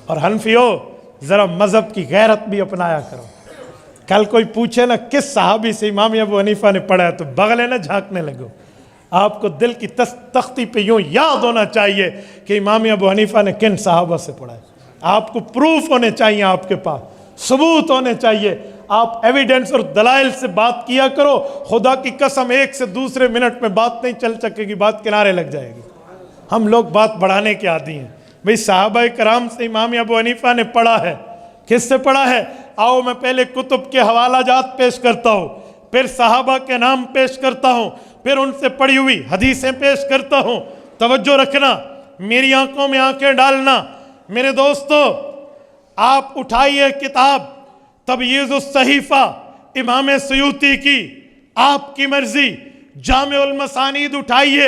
اور حنفیوں ذرا مذہب کی غیرت بھی اپنایا کرو. کل کوئی پوچھے نا کس صحابی سے امام ابو حنیفہ نے پڑھا ہے تو بغلیں نہ جھانکنے لگو. آپ کو دل کی تختی پہ یوں یاد ہونا چاہیے کہ امام ابو حنیفہ نے کن صحابہ سے پڑھا ہے. آپ کو پروف ہونے چاہیے, آپ کے پاس ثبوت ہونے چاہیے. آپ ایویڈنس اور دلائل سے بات کیا کرو. خدا کی قسم ایک سے دوسرے منٹ میں بات نہیں چل سکے گی, بات کنارے لگ جائے گی. ہم لوگ بات بڑھانے کے عادی ہیں. بھئی صحابہ کرام سے امام ابو حنیفہ نے پڑھا ہے. کس سے پڑھا ہے؟ آؤ میں پہلے کتب کے حوالہ جات پیش کرتا ہوں, پھر صحابہ کے نام پیش کرتا ہوں, پھر ان سے پڑھی ہوئی حدیثیں پیش کرتا ہوں. توجہ رکھنا, میری آنکھوں میں آنکھیں ڈالنا. میرے دوستو, آپ اٹھائیے کتاب تبییض الصحیفہ امام سیوطی کی, آپ کی مرضی. جامع المسانید اٹھائیے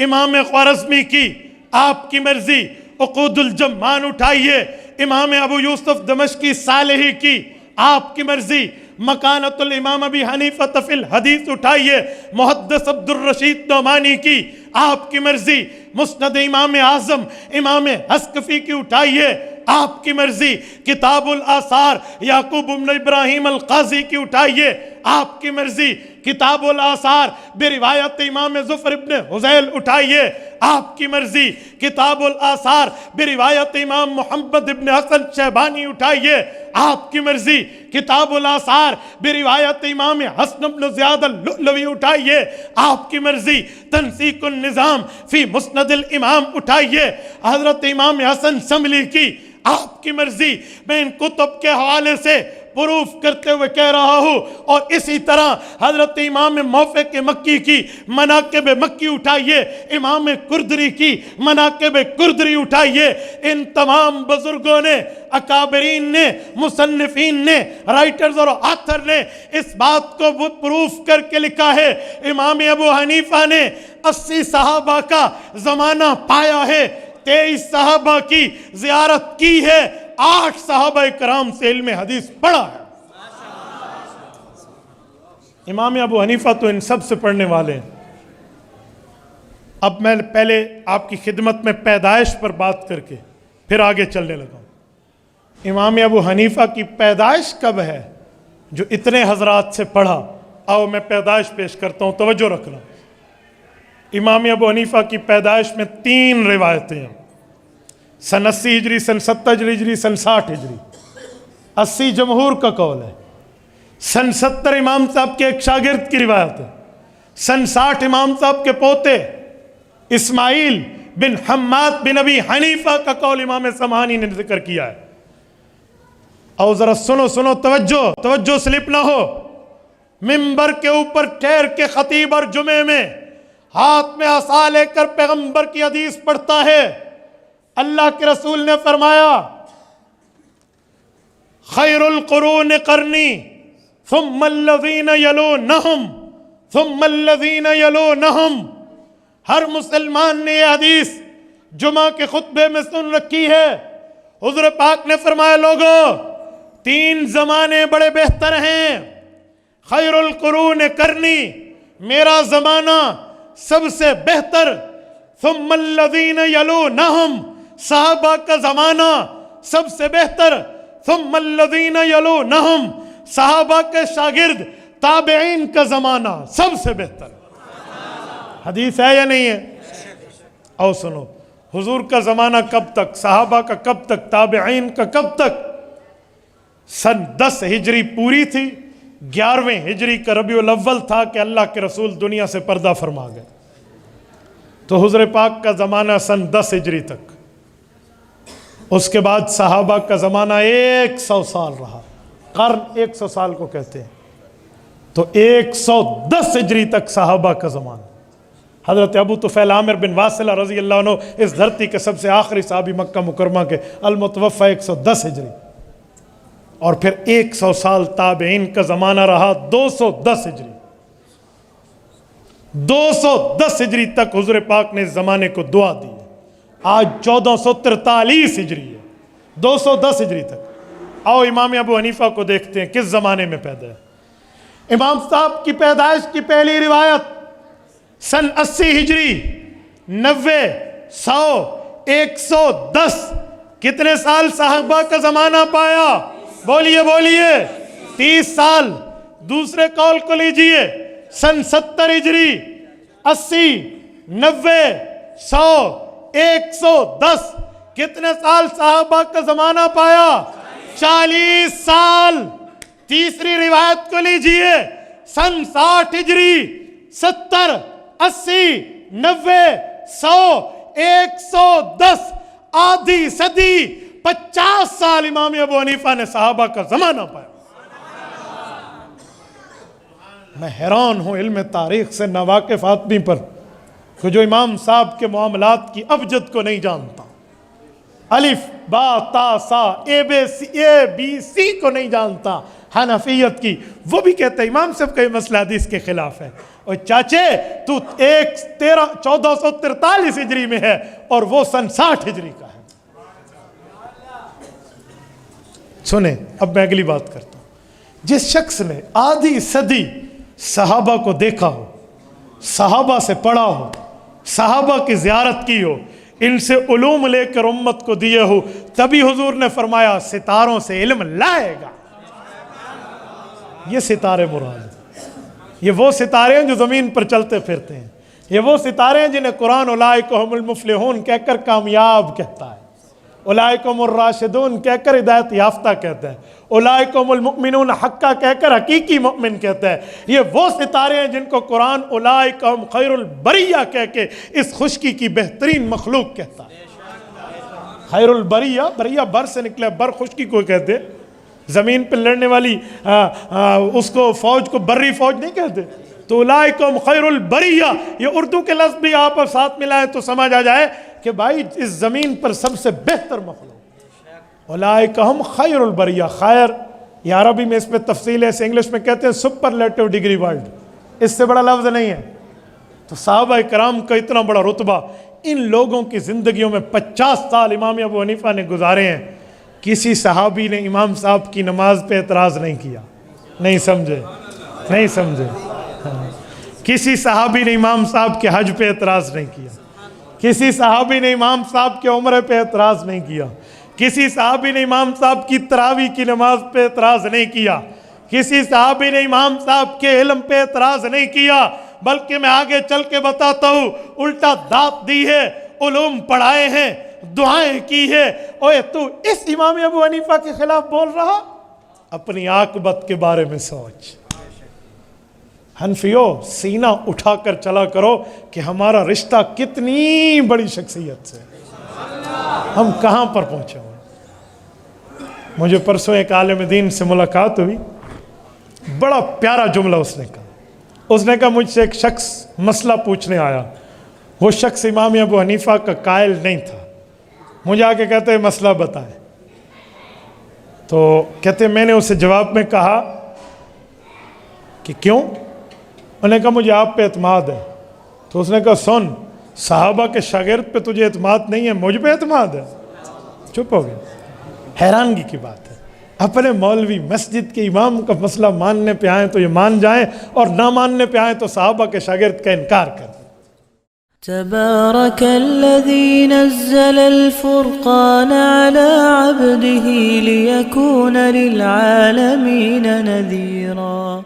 امام خوارزمی کی, آپ کی مرضی. عقود الجمان اٹھائیے امام ابو یوسف دمشقی صالحی کی, آپ کی مرضی. مکانت الامام ابی حنیفہ فی الحدیث اٹھائیے محدث عبد الرشید نعمانی کی, آپ کی مرضی. مسند امام اعظم امام حسکفی کی اٹھائیے, آپ کی مرضی. کتاب الآثار یعقوب بن ابراہیم القاضی کی اٹھائیے, آپ کی مرضی. کتاب الآثار بروایت امام ظفر ابن حذیل اٹھائیے, آپ کی مرضی. کتاب الآثار بروایت امام محمد ابن حسن شیبانی اٹھائیے, آپ کی مرضی. کتاب الآثار بروایت امام حسن بن زیاد اللؤلؤی اٹھائیے, آپ کی مرضی. تنسیق النظام فی مسند الامام اٹھائیے حضرت امام حسن شملی کی, آپ کی مرضی. میں ان کتب کے حوالے سے پروف کرتے ہوئے کہہ رہا ہوں. اور اسی طرح حضرت امام موفق مکی کی مناقب مکی اٹھائیے, امام کردری کی مناقب کردری اٹھائیے. ان تمام بزرگوں نے, اکابرین نے, مصنفین نے, رائٹرز اور آتھر نے اس بات کو پروف کر کے لکھا ہے. امام ابو حنیفہ نے 80 صحابہ کا زمانہ پایا ہے, 23 صحابہ کی زیارت کی ہے, 8 صحابہ کرام سے علم حدیث پڑھا ہے. امام ابو حنیفہ تو ان سب سے پڑھنے والے ہیں. اب میں پہلے آپ کی خدمت میں پیدائش پر بات کر کے پھر آگے چلنے لگا ہوں. امام ابو حنیفہ کی پیدائش کب ہے جو اتنے حضرات سے پڑھا؟ آؤ میں پیدائش پیش کرتا ہوں, توجہ رکھنا. امام ابو حنیفہ کی پیدائش میں 3 روایتیں ہیں. سن 80 ہجری, سن 70 ہجری, سن 60 ہجری. 80 جمہور کا قول ہے, سن 70 امام صاحب کے ایک شاگرد کی روایت ہے, سن 60 امام صاحب کے پوتے اسماعیل بن حماد بن ابی حنیفہ کا قول امام سمعانی نے ذکر کیا ہے. اور ذرا سنو توجہ سلپ نہ ہو. منبر کے اوپر ٹھہر کے خطیب اور جمعے میں ہاتھ میں عصا لے کر پیغمبر کی حدیث پڑھتا ہے. اللہ کے رسول نے فرمایا خیر القرون قرنی ثم الذین یلونہم ثم الذین یلونہم. ہر مسلمان نے یہ حدیث جمعہ کے خطبے میں سن رکھی ہے. حضور پاک نے فرمایا لوگو 3 زمانے بڑے بہتر ہیں. خیر القرون قرنی, میرا زمانہ سب سے بہتر. ثم الذین یلونہم, صحابہ کا زمانہ سب سے بہتر. ثم الذین یلونہم, صحابہ کے شاگرد تابعین کا زمانہ سب سے بہتر. حدیث ہے یا نہیں ہے؟ او سنو, حضور کا زمانہ کب تک, صحابہ کا کب تک, تابعین کا کب تک؟ سن 10 ہجری پوری تھی, 11ویں ہجری کا ربیع الاول تھا کہ اللہ کے رسول دنیا سے پردہ فرما گئے. تو حضور پاک کا زمانہ سن 10 ہجری تک. اس کے بعد صحابہ کا زمانہ 100 سال رہا. قرن 100 سال کو کہتے ہیں. تو 110 ہجری تک صحابہ کا زمانہ. حضرت ابو طفیل عامر بن واصلہ رضی اللہ عنہ اس دھرتی کے سب سے آخری صحابی مکہ مکرمہ کے, المتوفہ 110 ہجری. اور پھر 100 سال تابعین کا زمانہ رہا 210 ہجری. 210 ہجری تک حضور پاک نے اس زمانے کو دعا دی. آج 1443 ہجری ہے, 210 ہجری تک. آؤ امام ابو حنیفہ کو دیکھتے ہیں کس زمانے میں پیدا ہے. امام صاحب کی پیدائش کی پہلی روایت سن 80 ہجری, 90, 100, 110 کتنے سال صحابہ کا زمانہ پایا؟ بولیے بولیے، 30 سال۔ دوسرے قول کو لیجئے، سن 70 ہجری، 80، 90، 100، 110، کتنے سال صحابہ کا زمانہ پایا؟ 40 سال۔ تیسری روایت کو لیجئے، سن 60 ہجری، 70، 80، 90، 100، 110، آدھی صدی، 50 سال امام ابو حنیفہ نے صحابہ کا زمانہ پایا۔ میں حیران ہوں علم تاریخ سے ناواقف آدمی پر کہ جو امام صاحب کے معاملات کی ابجد کو نہیں جانتا، الف با تا سا اے بی سی کو نہیں جانتا حنفیت کی، وہ بھی کہتا ہے امام صاحب کا یہ مسئلہ حدیث کے خلاف ہے۔ اور چاچے تو 1443 ہجری میں ہے اور وہ سن 60 ہجری کا ہے۔ سنیں، اب میں اگلی بات کرتا ہوں۔ جس شخص نے آدھی صدی صحابہ کو دیکھا ہو، صحابہ سے پڑھا ہو، صحابہ کی زیارت کی ہو، ان سے علوم لے کر امت کو دیے ہو، تبھی حضور نے فرمایا ستاروں سے علم لائے گا۔ یہ ستارے مراد ہیں، یہ وہ ستارے ہیں جو زمین پر چلتے پھرتے ہیں، یہ وہ ستارے ہیں جنہیں قرآن اولئک هم المفلحون کہہ کر کامیاب کہتا ہے، اولئک هم الراشدون کہہ کر ہدایت یافتہ کہتا ہے، اولئک هم المؤمنون حقا کہہ کر حقیقی مؤمن کہتا ہے۔ یہ وہ ستارے ہیں جن کو قرآن اولئک هم خیر البریہ کہہ کے اس خشکی کی بہترین مخلوق کہتا ہے۔ خیر البریہ، بریہ بر سے نکلے، بر خشکی کو کہتے، زمین پہ لڑنے والی اس کو فوج کو بری فوج نہیں کہتے۔ تو اولئکم خیر البریہ، یہ اردو کے لفظ بھی آپ ساتھ ملائے تو سمجھ آ جائے کہ بھائی اس زمین پر سب سے بہتر مخلوق اولئکم خیر البریہ۔ خیر یہ عربی میں اس پہ تفصیل ہے، اسے انگلش میں کہتے ہیں سپرلیٹو ڈگری ورڈ، اس سے بڑا لفظ نہیں ہے۔ تو صحابہ کرام کا اتنا بڑا رتبہ، ان لوگوں کی زندگیوں میں 50 سال امام ابو حنیفہ نے گزارے ہیں، کسی صحابی نے امام صاحب کی نماز پہ اعتراض نہیں کیا۔ نہیں سمجھے؟ نہیں سمجھے؟ کسی صحابی نے امام صاحب کے حج پہ اعتراض نہیں کیا، کسی صحابی نے امام صاحب کے عمرے پہ اعتراض نہیں کیا، کسی صحابی نے امام صاحب کی تراویح کی نماز پہ اعتراض نہیں کیا، کسی صحابی نے امام صاحب کے علم پہ اعتراض نہیں کیا، بلکہ میں آگے چل کے بتاتا ہوں الٹا داد دی ہے، علوم پڑھائے ہیں، دعائیں کی ہے۔ اوے تو اس امام ابو حنیفہ کے خلاف بول رہا؟ اپنی عاقبت کے بارے میں سوچ۔ حنفیوں سینہ اٹھا کر چلا کرو کہ ہمارا رشتہ کتنی بڑی شخصیت سے، ہم کہاں پر پہنچے ہوئے۔ مجھے پرسوں ایک عالم دین سے ملاقات ہوئی، بڑا پیارا جملہ اس نے کہا۔ اس نے کہا مجھ سے ایک شخص مسئلہ پوچھنے آیا، وہ شخص امام ابو حنیفہ کا قائل نہیں تھا، مجھے آ کے کہتے مسئلہ بتائیں۔ تو کہتے میں نے اسے جواب میں کہا کہ کیوں؟ انہوں نے کہا مجھے آپ پہ اعتماد ہے۔ تو اس نے کہا سن، صحابہ کے شاگرد پہ تجھے اعتماد نہیں ہے، مجھ پہ اعتماد ہے۔ چپ ہو گئے۔ حیرانگی کی بات ہے، اپنے مولوی مسجد کے امام کا مسئلہ ماننے پہ آئیں تو یہ مان جائیں، اور نہ ماننے پہ آئیں تو صحابہ کے شاگرد کا انکار کر دیں۔ تبارك الذي نزل الفرقان على عبده ليكون للعالمين نذيرا